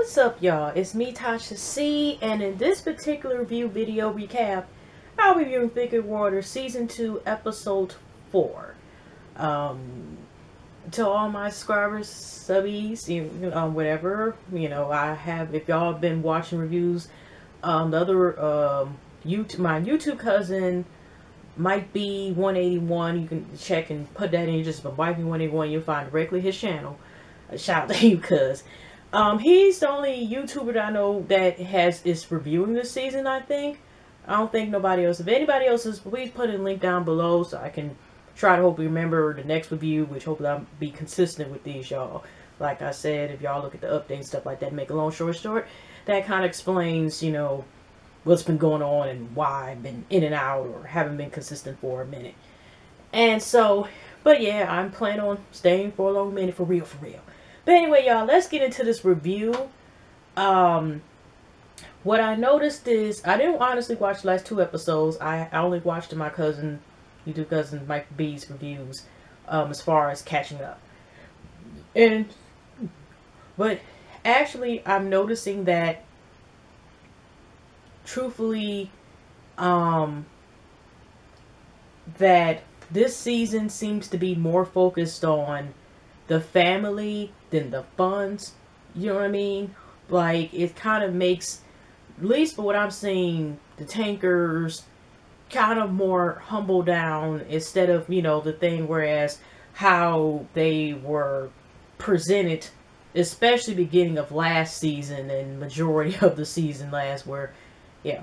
What's up, y'all? It's me, Tasha C, and in this particular review video recap, I'll be reviewing Thick and Water Season 2, Episode 4. To all my subscribers, subbies, whatever, I have, if y'all have been watching reviews, the other, my YouTube cousin might be 181. You can check and put that in, just by wiping 181, you'll find directly his channel. Shout out to you, cuz. He's the only YouTuber that I know that is reviewing this season, I think. I don't think nobody else. If anybody else is, please put a link down below so I can try to hopefully remember the next review, which hopefully I'll be consistent with these, y'all. Like I said, if y'all look at the update and stuff like that, make a long story short, that kind of explains, what's been going on and why I've been in and out or haven't been consistent for a minute. And so, but yeah, I'm planning on staying for a long minute, for real, for real. But anyway, y'all, let's get into this review. What I noticed is, I didn't honestly watch the last 2 episodes. I only watched my YouTube cousin Mike B's reviews, as far as catching up. But actually, I'm noticing that, truthfully, that this season seems to be more focused on the family than the funds. You know what I mean? Like, it kind of makes, at least for what I'm seeing, the tankers kind of more humble down instead of, the thing, whereas how they were presented, especially beginning of last season and majority of the season last, where, yeah.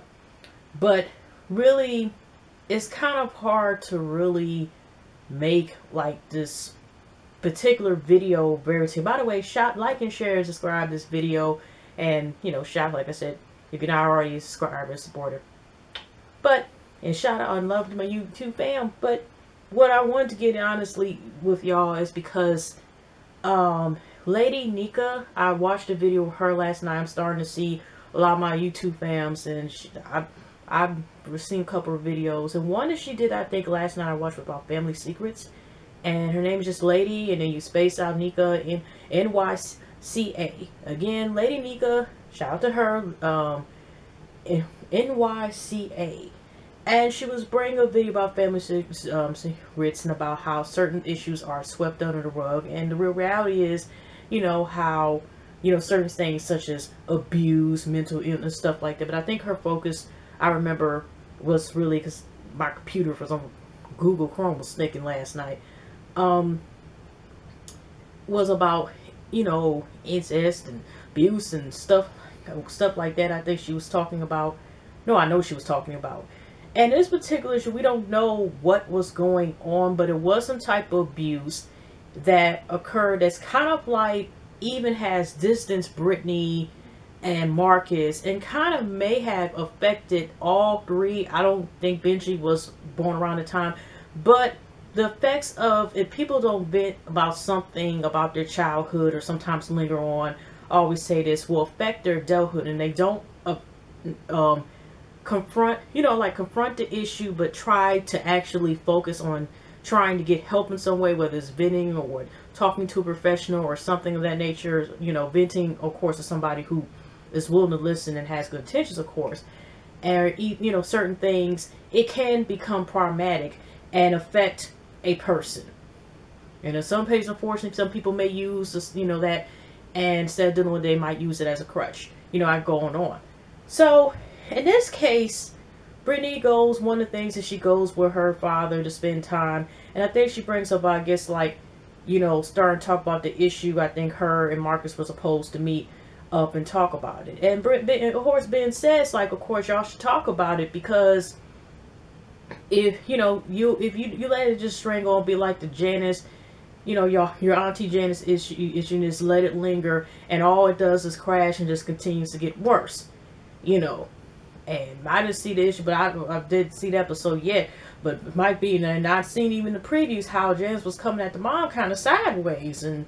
But really, it's kind of hard to really make, like, this particular video very soon. By the way, like and share and subscribe this video, and like I said, if you're not already a subscriber and supporter. But and shout out and love to my YouTube fam. But what I wanted to get honestly with y'all is because Lady Nika, I watched a video of her last night. I'm starting to see a lot of my YouTube fams, and I've seen a couple of videos, and one that she did, I think last night, I watched about family secrets. And her name is just Lady, and then you space out Nika in NYCA. Again, Lady Nika, shout out to her, NYCA. And she was bringing a video about family secrets and about how certain issues are swept under the rug. And the real reality is, how, certain things such as abuse, mental illness, stuff like that. But I think her focus, I remember, was really, because my computer for some Google Chrome was snicking last night, was about, incest and abuse and stuff like that. I think she was talking about, no, I know she was talking about. And this particular issue, we don't know what was going on, but it was some type of abuse that occurred that's kind of like, even has distanced Brittany and Marcus, and kind of may have affected all 3. I don't think Benji was born around the time, but the effects of, if people don't vent about something about their childhood or sometimes linger on, I always say this, will affect their adulthood, and they don't confront, confront the issue, but try to actually focus on trying to get help in some way, whether it's venting or talking to a professional or something of that nature. Venting, of course, to somebody who is willing to listen and has good intentions, of course. And, certain things, it can become problematic and affect a person. And in some cases, unfortunately, some people may use this, that, and instead of dealing with it, they might use it as a crutch. I go on. So, in this case, Brittany goes, one of the things that she goes with her father to spend time, and I think she brings up, I guess, like, starting to talk about the issue. I think her and Marcus were supposed to meet up and talk about it. And of course, Ben says, like, of course, y'all should talk about it, because if you let it just string on, be like the Janice, your auntie Janice issue, just let it linger, and all it does is crash and just continues to get worse. And I didn't see the issue, but I did see the episode yet. But it might be, and I've seen even the previews how Janice was coming at the mom kind of sideways, and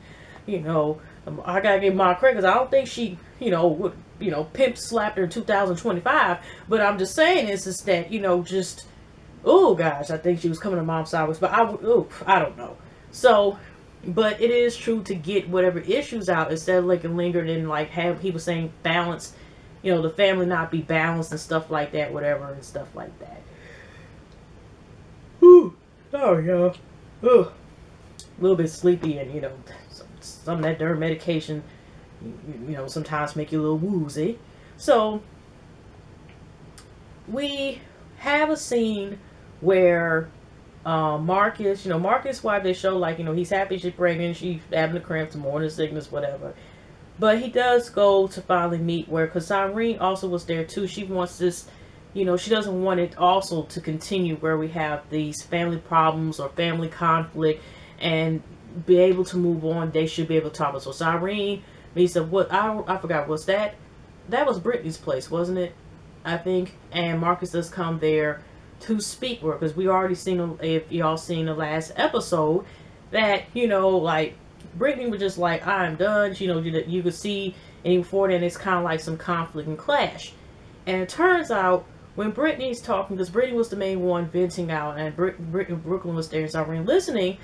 I gotta give Mom credit, because I don't think she would pimp slapped her in 2025. But I'm just saying is that just, oh gosh, I think she was coming to Mom's sideways. But I don't know. So But it is true to get whatever issues out instead of like lingering and like have people saying balance, you know, the family not be balanced and stuff like that, whatever and stuff like that. Ooh, sorry, y'all. Ugh. A little bit sleepy, and you know, some of that derm medication, you know, sometimes make you a little woozy. So we have a scene where Marcus, you know, Marcus' wife, they show like, you know, he's happy she's pregnant, she's having the cramps, morning sickness, whatever. But he does go to finally meet where, because Irene also was there too. She wants this, you know, she doesn't want it also to continue where we have these family problems or family conflict and be able to move on. They should be able to talk about. So Irene meets up, what, I forgot, was that was Brittany's place, wasn't it? I think. And Marcus does come there to speak with her, because we already seen, if y'all seen the last episode, that, you know, like Brittany was just like, I'm done. You know, you could see, and before then it's kind of like some conflict and clash. And it turns out when Brittany's talking, because Brittany was the main one venting out, and Brooklyn was there and Irene listening,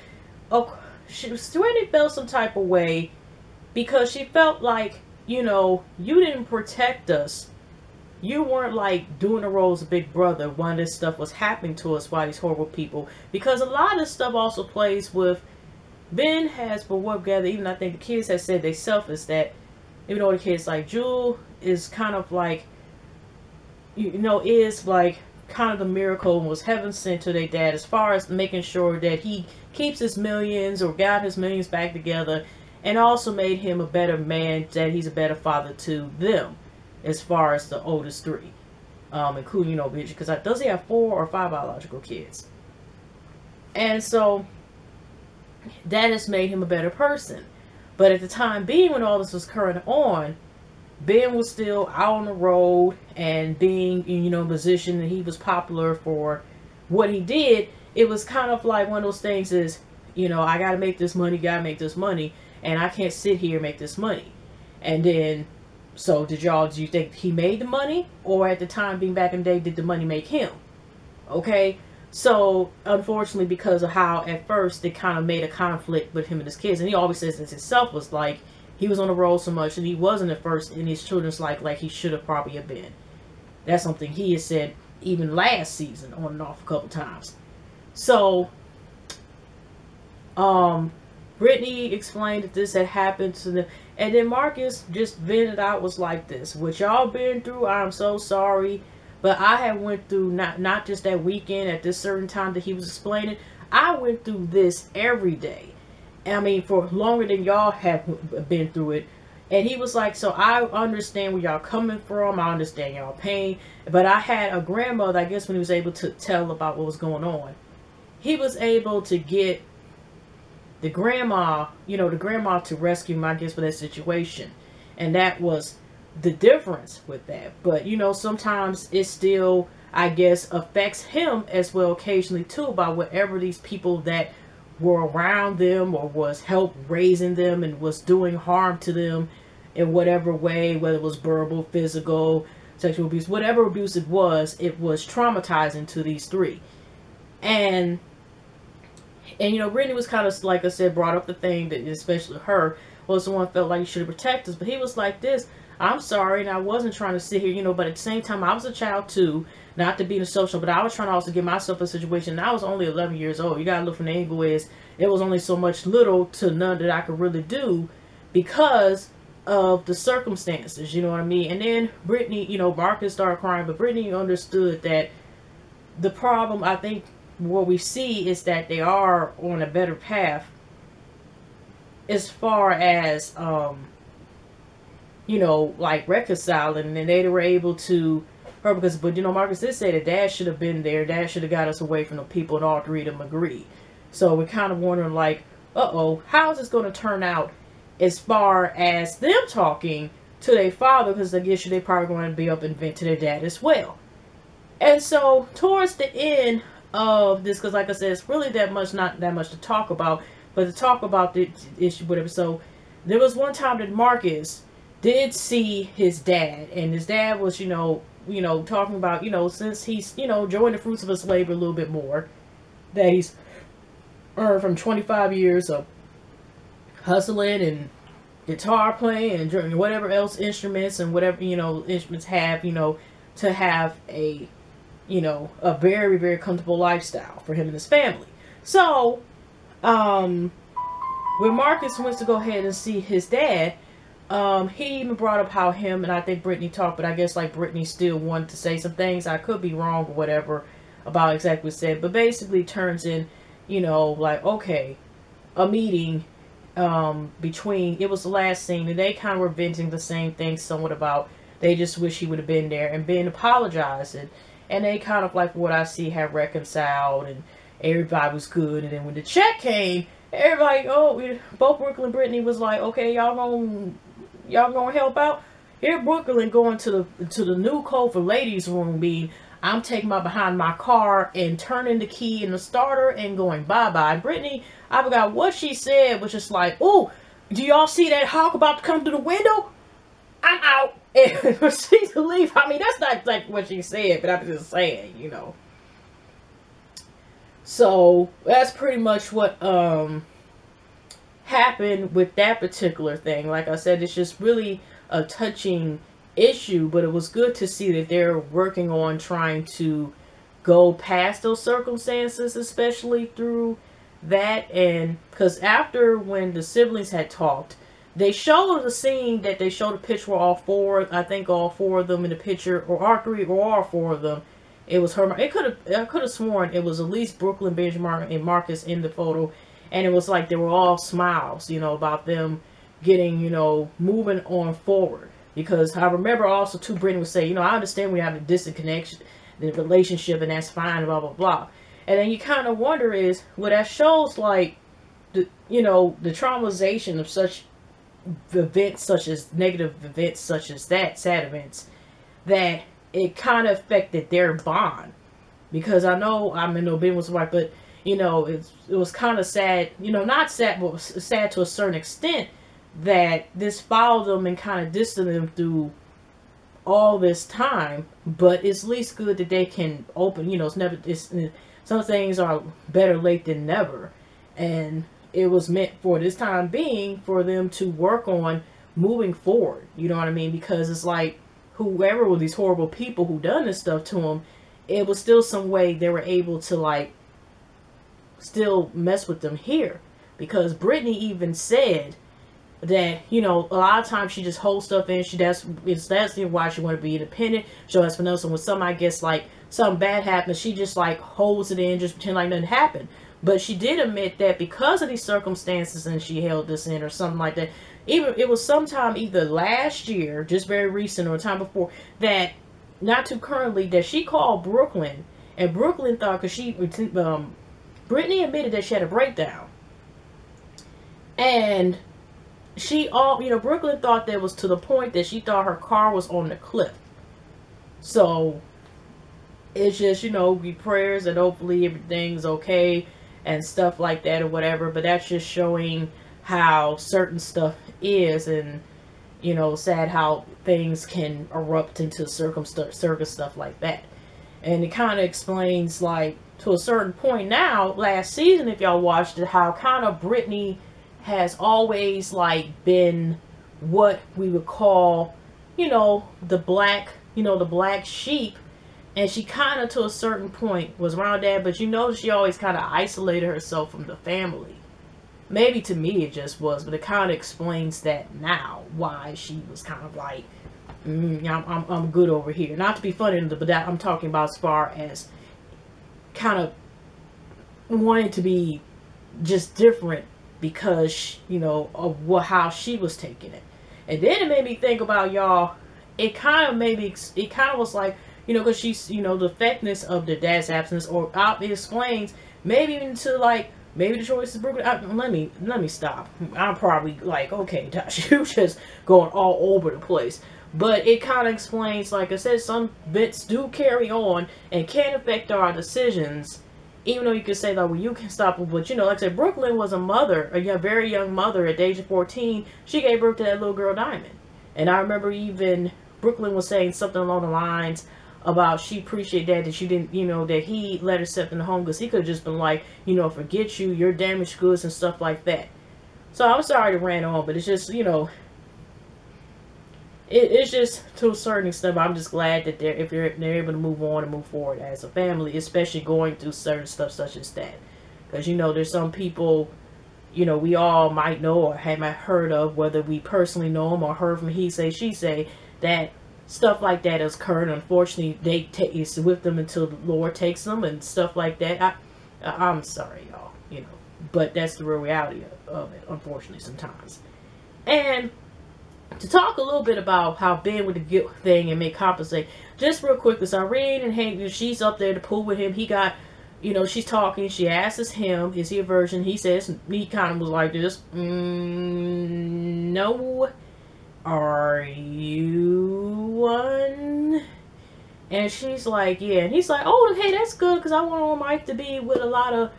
oh, Brittany felt some type of way because she felt like, you know, you didn't protect us. You weren't like doing the role as a big brother when this stuff was happening to us by these horrible people. Because a lot of this stuff also plays with, Ben has, for what gather, even I think the kids have said they selfish, that even though the kids like Jewel is kind of like, you know, is like kind of the miracle and was heaven sent to their dad as far as making sure that he keeps his millions or got his millions back together, and also made him a better man, that he's a better father to them as far as the oldest three, including, you know, Benji, because does he have 4 or 5 biological kids? And so that has made him a better person. But at the time being, when all this was current on, Ben was still out on the road and being, you know, in position, and he was popular for what he did. It was kind of like one of those things is, you know, I gotta make this money, and I can't sit here and make this money. And then, so do you think he made the money, or at the time being back in the day, did the money make him? Okay, so unfortunately, because of how at first they kind of made a conflict with him and his kids, and he always says this himself, was like he was on the road so much and he wasn't at first in his children's life like he should have probably have been. That's something he has said even last season on and off a couple times. So Brittany explained that this had happened to them, and then Marcus just vented out, was like this: what y'all been through, I'm so sorry, but I had went through, not just that weekend at this certain time that he was explaining, I went through this every day. I mean, for longer than y'all have been through it. And he was like, so I understand where y'all coming from, I understand y'all pain, but I had a grandmother, I guess when he was able to tell about what was going on, he was able to get the grandma, you know, the grandma to rescue him, I guess, for that situation. And that was the difference with that. But, you know, sometimes it still, I guess, affects him as well occasionally too, by whatever these people that were around them or was help raising them and was doing harm to them in whatever way, whether it was verbal, physical, sexual abuse, whatever abuse it was traumatizing to these three. And you know, Brittany was kind of, like I said, brought up the thing that especially her was the one felt like you should protect us. But he was like this: I'm sorry, and I wasn't trying to sit here, you know, but at the same time, I was a child too, not to be in a social, but I was trying to also get myself a situation. And I was only 11 years old. You gotta look from the angle is, it was only so much little to none that I could really do because of the circumstances, you know what I mean? And then Brittany, you know, Marcus started crying, but Brittany understood that the problem, I think, what we see is that they are on a better path as far as, you know, like reconciling, and they were able to, her, because, but you know, Marcus did say that Dad should have been there, Dad should have got us away from the people, and all three of them agreed. So we're kind of wondering, like, uh-oh, how is this going to turn out as far as them talking to their father, because I guess they probably going to be up and vent to their dad as well. And so towards the end of this, because like I said, it's really not that much to talk about, but to talk about the issue, whatever. So there was one time that Marcus did see his dad, and his dad was, you know, talking about, you know, since he's, you know, enjoying the fruits of his labor a little bit more, that he's earned from 25 years of hustling and guitar playing and whatever else instruments and whatever, instruments have, to have a, a very, very comfortable lifestyle for him and his family. So, when Marcus wants to go ahead and see his dad, he even brought up how him and I think Brittany talked, but I guess like Brittany still wanted to say some things. I could be wrong or whatever about exactly what said, but basically turns in, like, okay, a meeting between, it was the last scene, and they kind of were venting the same thing somewhat about they just wish he would have been there, and Ben apologized, and they kind of, like what I see, have reconciled, and everybody was good. And then when the check came, everybody, both Brooklyn and Brittany was like, okay, y'all gonna help out? Here Brooklyn going to the new code for ladies room meeting. I'm taking my behind my car and turning the key in the starter and going bye-bye. Brittany, I forgot what she said, was just like, oh, do y'all see that hawk about to come through the window? I'm out. And proceed to leave. I mean, that's not like what she said, but I'm just saying, So, that's pretty much what happened with that particular thing. Like I said, it's just really a touching issue, but it was good to see that they're working on trying to go past those circumstances, especially through that. And because after when the siblings had talked, they showed the scene that they showed a picture of all four, I think all four of them in the picture, or all three or all four of them. It was her. I could have sworn it was at least Brooklyn, Benji, and Marcus in the photo, and it was like they were all smiles, about them getting, moving on forward. Because I remember also too, Brittany would say, I understand we have a distant connection, the relationship, and that's fine, blah blah blah. And then you kind of wonder is, well, that shows like the the traumatization of such events, such as negative events, such as that, sad events, that it kind of affected their bond. Because I know Ben was right, but it was kind of sad, not sad, but sad to a certain extent, that this followed them and kind of distanced them through all this time. But it's at least good that they can open, some things are better late than never, and it was meant for this time being for them to work on moving forward, you know what I mean? Because it's like, whoever were these horrible people who done this stuff to them, it was still some way they were able to like still mess with them here. Because Brittany even said that, a lot of times she just holds stuff in. That's why she want to be independent. She has for nothing. When something, I guess, like something bad happens, she just like holds it in, just pretend like nothing happened. But she did admit that because of these circumstances, and she held this in or something like that. Even it was sometime either last year, just very recent, or time before that, not too currently, that she called Brooklyn, and Brooklyn thought, because Brittany admitted that she had a breakdown, and Brooklyn thought that was to the point that she thought her car was on the cliff. So it's just, be prayers that hopefully everything's okay and stuff like that or whatever. But that's just showing how certain stuff is, and sad how things can erupt into circus stuff like that. And it kind of explains, like, to a certain point now, last season, if y'all watched it, how kind of Brittany has always like been what we would call, the black sheep. And she kind of, to a certain point, was around that, but she always kind of isolated herself from the family. Maybe to me it just was, but it kind of explains that now, why she was kind of like, I'm good over here. Not to be funny, but that I'm talking about as far as kind of wanting to be just different because, of how she was taking it. And then it made me think about, y'all, it kind of was like, because she's, the effectiveness of the dad's absence, or it explains maybe even to like, maybe the choice is Brooklyn. Let me stop. I'm probably like, okay, Josh, you just going all over the place. But it kind of explains, like I said, some bits do carry on and can affect our decisions, even though you can say that, well, you can stop it. But, like I said, Brooklyn was a mother, a very young mother at the age of 14. She gave birth to that little girl, Diamond. And I remember even Brooklyn was saying something along the lines about she appreciated that she didn't, that he let her step in the home, because he could have just been like, forget you, you're damaged goods and stuff like that. So I'm sorry to rant on, but it's just, you know, it's just to a certain extent. I'm just glad that they're able to move on and move forward as a family, especially going through certain stuff such as that. Because, you know, there's some people, you know, we all might know or have heard of, whether we personally know them or heard from he say, she say, that stuff like that has occurred. Unfortunately, it's with them until the Lord takes them and stuff like that. I'm sorry, y'all, you know, but that's the real reality of it, unfortunately, sometimes. And to talk a little bit about how Ben with the guilt thing and may compensate, just real quick, because Irene and Hank, she's up there at the pool with him. He got, you know, she's talking. She asks him, is he a virgin? He says, he kind of was like this, no. Are you one? And she's like, yeah. And he's like, oh, hey, that's good, because I want my wife to be with a lot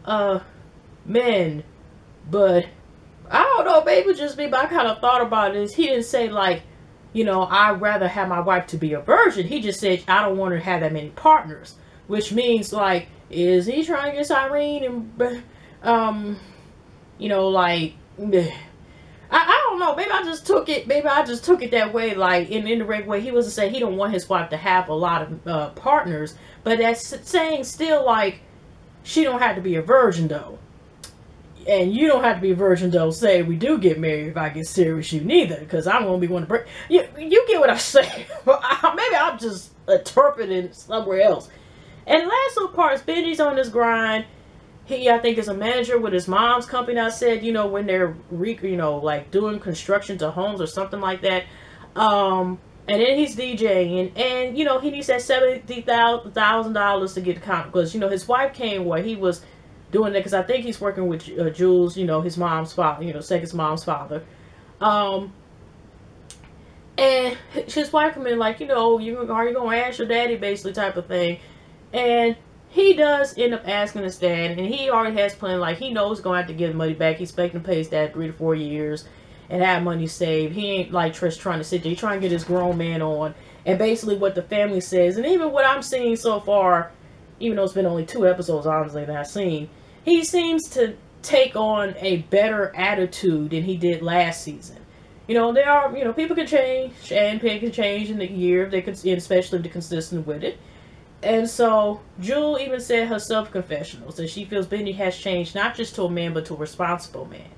of men. But I don't know, maybe just me, but I kind of thought about this. He didn't say, like, you know, I'd rather have my wife to be a virgin. He just said, I don't want her to have that many partners. Which means, like, is he trying to get Irene and, you know, like, I don't know. Maybe I just took it. Maybe I just took it that way, like in an indirect way. He wasn't saying he don't want his wife to have a lot of partners, but that's saying still like she don't have to be a virgin though, and you don't have to be a virgin though. Say we do get married, if I get serious, you neither, because I'm gonna be one to break. You get what I'm saying? Maybe I'm just interpreting somewhere else. And the last little part is Benji's on this grind. He, I think, is a manager with his mom's company. I said, you know, when they're, you know, like doing construction to homes or something like that. And then he's DJing, and you know, he needs that $70,000 to get the contract, because you know his wife came where he was doing that, because I think he's working with Jules, you know, his mom's father, you know, Second's mom's father. And his wife come in like, you know, are you gonna ask your daddy, basically, type of thing. And he does end up asking his dad, and he already has planned, like, he knows he's going to have to give money back. He's expecting to pay his dad 3 to 4 years and have money saved. He ain't, like, Trish trying to sit there. He's trying to get his grown man on. And basically what the family says, and even what I'm seeing so far, even though it's been only 2 episodes, honestly, that I've seen, he seems to take on a better attitude than he did last season. You know, there are, you know, people can change, and people can change in the year, if they could, especially if they're consistent with it. And so, Jewel even said herself confessionals that she feels Benji has changed not just to a man, but to a responsible man.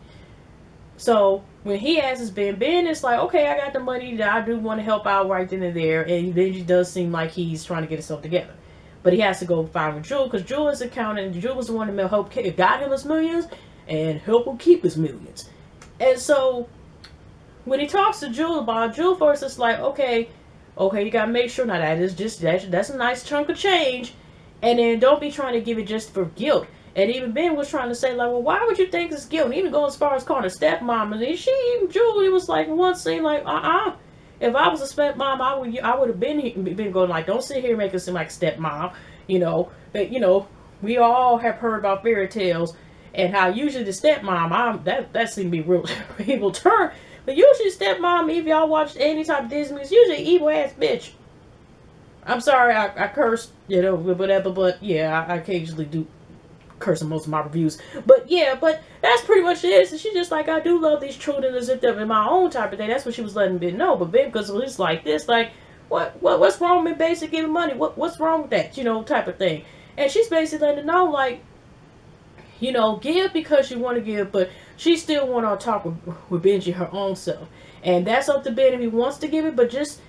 So, when he asks Ben is like, okay, I got the money, that I do want to help out right then and there. And Benji does seem like he's trying to get himself together. But he has to go find with Jewel, because Jewel is accountant, and Jewel was the one that helped got him his millions, and help him keep his millions. And so, when he talks to Jewel about it, Jewel first is like, okay, you gotta make sure now that is just that's a nice chunk of change, and then don't be trying to give it just for guilt. And even Ben was trying to say like, well, why would you think it's guilt? And even go as far as calling her stepmom, and then Julie was like, one scene like, if I was a stepmom, I would have been going like, don't sit here and make it seem like stepmom, you know. But you know, we all have heard about fairy tales and how usually the stepmom, that seemed to be real evil term. But usually stepmom, if y'all watched any type of Disney, it's usually an evil ass bitch. I'm sorry, I cursed, you know, whatever, but yeah, I occasionally do curse in most of my reviews. But yeah, but that's pretty much it. And she's just like, I do love these children as if they're in my own type of thing. That's what she was letting Ben know. But Ben, because it's like this, like, what's wrong with basically giving money? What's wrong with that, you know, type of thing. And she's basically letting her know, like, you know, give because you want to give, but she still want to talk with Benji her own self. And that's up to Ben if he wants to give it, but just,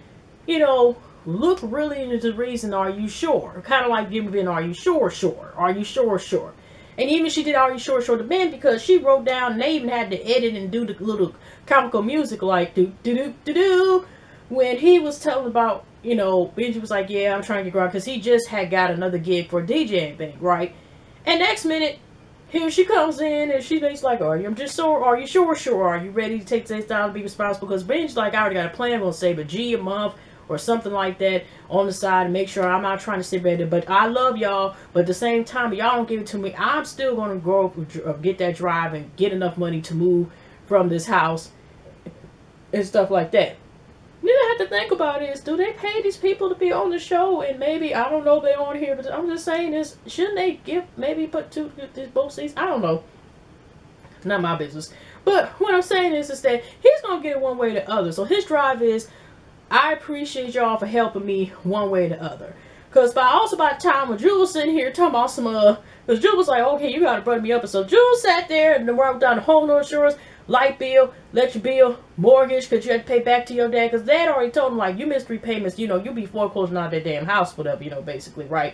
you know, look really into the reason, are you sure? Kind of like giving Ben, are you sure? Are you sure? And even she did, are you sure to Ben, because she wrote down, and they even had to edit and do the little comical music like do when he was telling about, you know, Benji was like, yeah, I'm trying to get grounded, because he just had got another gig for a DJing thing, right? And next minute, here she comes in, and she's basically like, are you sure? Are you ready to take this down and be responsible? Because Benji's like, I already got a plan, I'm going to save a G a month or something like that on the side and make sure I'm not trying to sit ready. But I love y'all, but at the same time, y'all don't give it to me, I'm still going to grow up, get that drive and get enough money to move from this house and stuff like that. You have to think about is, do they pay these people to be on the show? And maybe, I don't know if they're on here, but I'm just saying is, shouldn't they maybe put both seats? I don't know. Not my business. But what I'm saying is that he's going to get it one way or the other. So his drive is, I appreciate y'all for helping me one way or the other. Because by the time when Jules was sitting here talking about some, because Jules was like, okay, you got to bring me up. And so Jules sat there and wrote down the home insurance, light bill, electric bill, mortgage, because you had to pay back to your dad. Because dad already told him, like, you missed 3 payments, you know, you'll be foreclosing out of that damn house, whatever, you know, basically, right?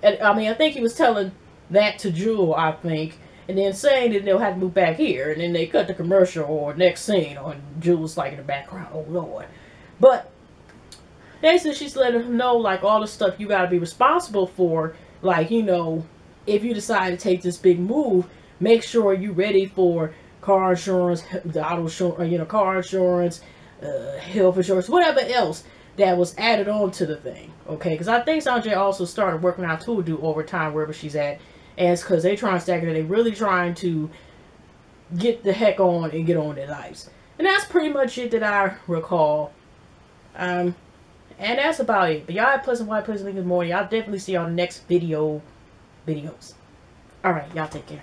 And I mean, I think he was telling that to Jewel, I think. And then saying that they'll have to move back here. And then they cut the commercial or next scene. Or Jewel's like in the background, oh Lord. But basically, she's letting him know, like, all the stuff you got to be responsible for. Like, you know, if you decide to take this big move, make sure you're ready for car insurance, the auto insurance, you know, car insurance, health insurance, whatever else that was added on to the thing. Okay, because I think Sanjay also started working out too, do overtime wherever she's at. And it's because they trying to stack it. They're really trying to get the heck on and get on their lives. And that's pretty much it that I recall. And that's about it. But y'all have pleasant white, pleasant good morning. I'll definitely see y'all next videos. Alright, y'all take care.